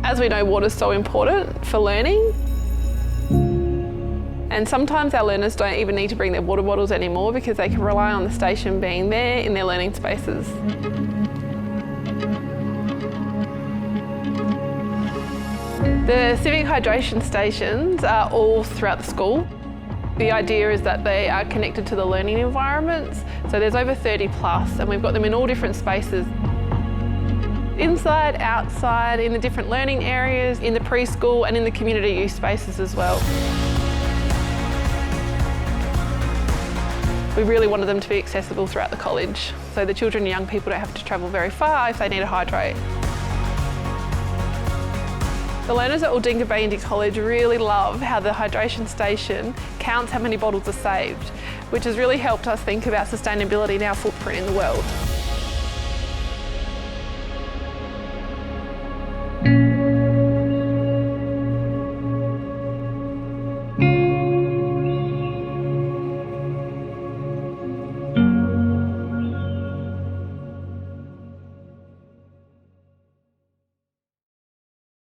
As we know, water's so important for learning. And sometimes our learners don't even need to bring their water bottles anymore because they can rely on the station being there in their learning spaces. The Civiq hydration stations are all throughout the school. The idea is that they are connected to the learning environments. So there's over 30 plus, and we've got them in all different spaces. Inside, outside, in the different learning areas, in the preschool and in the community use spaces as well. We really wanted them to be accessible throughout the college, so the children and young people don't have to travel very far if they need to hydrate. The learners at Aldinga Payinthi College really love how the hydration station counts how many bottles are saved, which has really helped us think about sustainability and our footprint in the world.